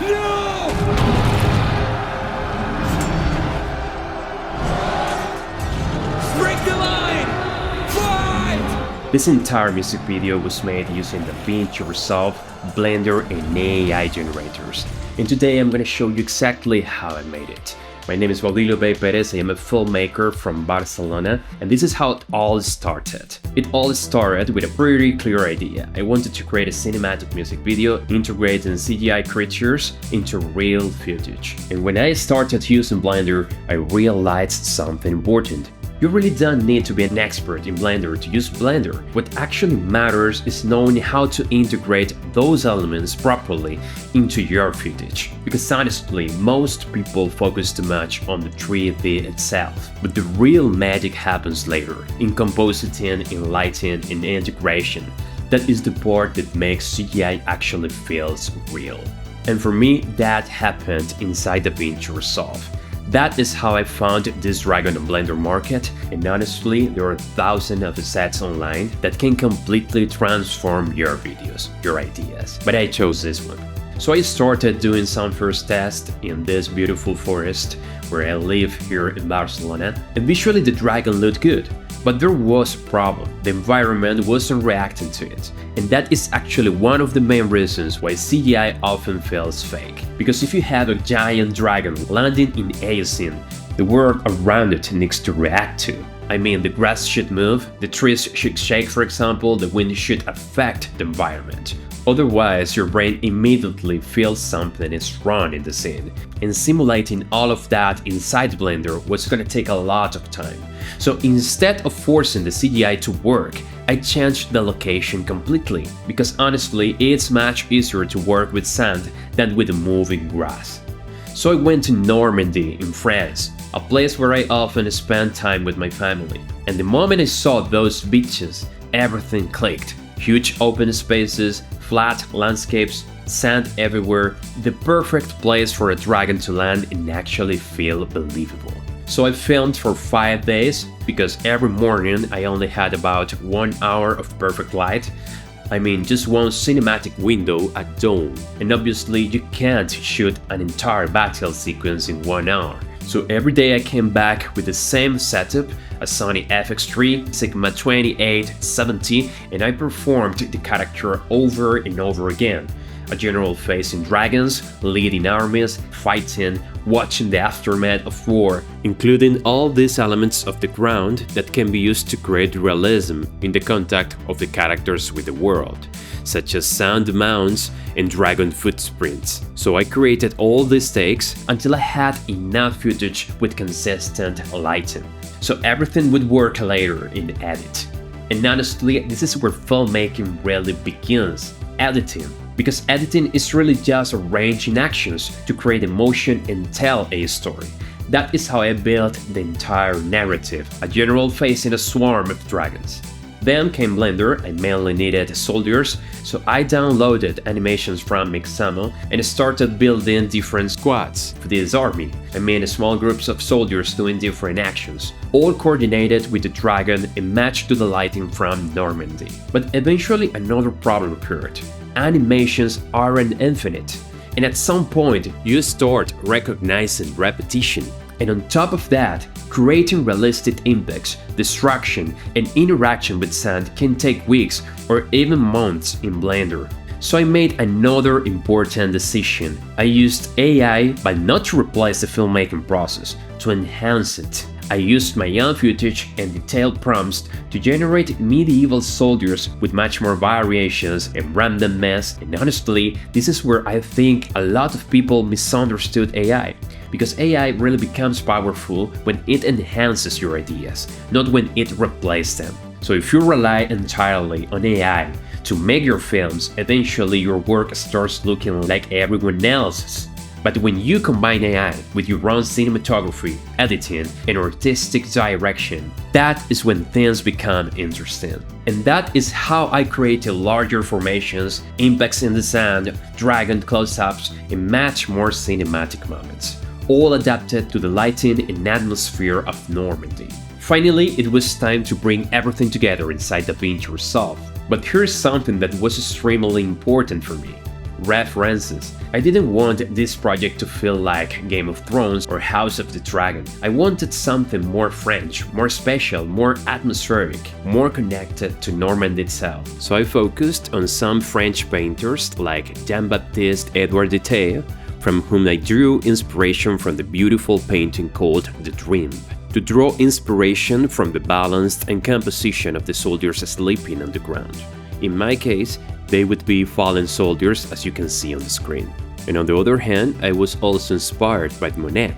No! Break the line! Fight! This entire music video was made using DaVinci Resolve, Blender, and AI generators. And today I'm gonna show you exactly how I made it. My name is Perez, I am a filmmaker from Barcelona, and this is how it all started. It all started with a pretty clear idea. I wanted to create a cinematic music video, integrating CGI creatures into real footage. And when I started using Blender, I realized something important. You really don't need to be an expert in Blender to use Blender. What actually matters is knowing how to integrate those elements properly into your footage. Because honestly, most people focus too much on the 3D itself. But the real magic happens later, in compositing, in lighting, in integration. That is the part that makes CGI actually feels real. And for me, that happened inside DaVinci Resolve. That is how I found this dragon on Blender market, and honestly, there are thousands of assets online that can completely transform your videos, your ideas. But I chose this one. So I started doing some first tests in this beautiful forest where I live here in Barcelona, and visually the dragon looked good. But there was a problem. The environment wasn't reacting to it. And that is actually one of the main reasons why CGI often feels fake. Because if you have a giant dragon landing in a scene, the world around it needs to react to. I mean, the grass should move, the trees should shake, for example, the wind should affect the environment. Otherwise, your brain immediately feels something is wrong in the scene. And simulating all of that inside Blender was gonna take a lot of time. So instead of forcing the CGI to work, I changed the location completely, because honestly, it's much easier to work with sand than with moving grass. So I went to Normandy in France, a place where I often spend time with my family. And the moment I saw those beaches, everything clicked. Huge open spaces, flat landscapes, sand everywhere, the perfect place for a dragon to land and actually feel believable. So I filmed for 5 days, because every morning I only had about 1 hour of perfect light. I mean, just one cinematic window at dawn. And obviously you can't shoot an entire battle sequence in 1 hour. So every day I came back with the same setup, a Sony FX3 Sigma 2870, and I performed the character over and over again. A general facing dragons, leading armies, fighting, watching the aftermath of war, including all these elements of the ground that can be used to create realism in the contact of the characters with the world, such as sand mounds and dragon footprints. So I created all these takes until I had enough footage with consistent lighting, so everything would work later in the edit. And honestly, this is where filmmaking really begins, editing. Because editing is really just arranging actions to create emotion and tell a story. That is how I built the entire narrative, a general facing a swarm of dragons. Then came Blender. I mainly needed soldiers, so I downloaded animations from Mixamo and started building different squads for this army. I mean small groups of soldiers doing different actions, all coordinated with the dragon and matched to the lighting from Normandy. But eventually another problem occurred. Animations aren't infinite, and at some point you start recognizing repetition. And on top of that, creating realistic impacts, destruction, and interaction with sand can take weeks or even months in Blender. So I made another important decision. I used AI, but not to replace the filmmaking process, to enhance it. I used my own footage and detailed prompts to generate medieval soldiers with much more variations and randomness, and honestly, this is where I think a lot of people misunderstood AI. Because AI really becomes powerful when it enhances your ideas, not when it replaces them. So if you rely entirely on AI to make your films, eventually your work starts looking like everyone else's. But when you combine AI with your own cinematography, editing, and artistic direction, that is when things become interesting. And that is how I created larger formations, impacts in the sand, dragon close-ups, and much more cinematic moments, all adapted to the lighting and atmosphere of Normandy. Finally, it was time to bring everything together inside DaVinci Resolve. But here's something that was extremely important for me. references. I didn't want this project to feel like Game of Thrones or House of the Dragon. I wanted something more French, more special, more atmospheric, more connected to Normandy itself. So I focused on some French painters like Jean-Baptiste Edouard Detaille, from whom I drew inspiration from the beautiful painting called The Dream. To draw inspiration from the balance and composition of the soldiers sleeping on the ground. In my case, they would be fallen soldiers, as you can see on the screen. And on the other hand, I was also inspired by Monet,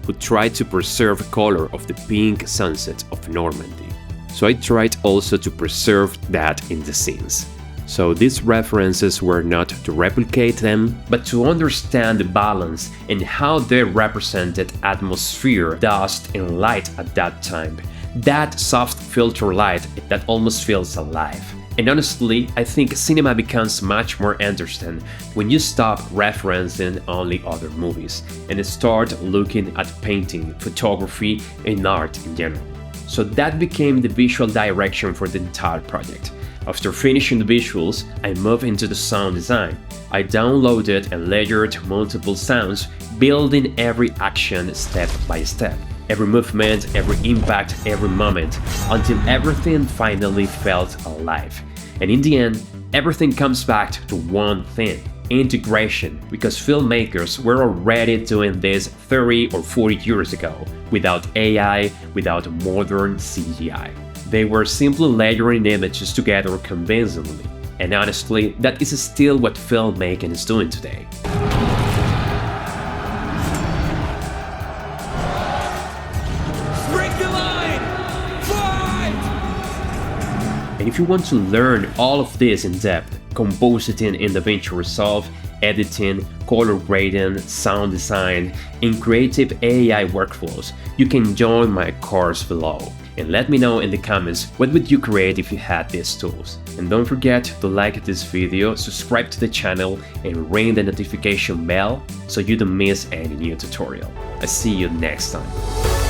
who tried to preserve color of the pink sunset of Normandy. So I tried also to preserve that in the scenes. So these references were not to replicate them, but to understand the balance and how they represented atmosphere, dust and light at that time. That soft filter light that almost feels alive. And honestly, I think cinema becomes much more interesting when you stop referencing only other movies and start looking at painting, photography and art in general. So that became the visual direction for the entire project. After finishing the visuals, I moved into the sound design. I downloaded and layered multiple sounds, building every action step by step, every movement, every impact, every moment, until everything finally felt alive. And in the end, everything comes back to one thing: integration, because filmmakers were already doing this 30 or 40 years ago, without AI, without modern CGI. They were simply layering images together convincingly, and honestly, that is still what filmmaking is doing today. Break the line! Fight! And if you want to learn all of this in depth, compositing in DaVinci Resolve, editing, color grading, sound design, and creative AI workflows, you can join my course below. And let me know in the comments what would you create if you had these tools. And don't forget to like this video, subscribe to the channel, and ring the notification bell so you don't miss any new tutorial. I'll see you next time.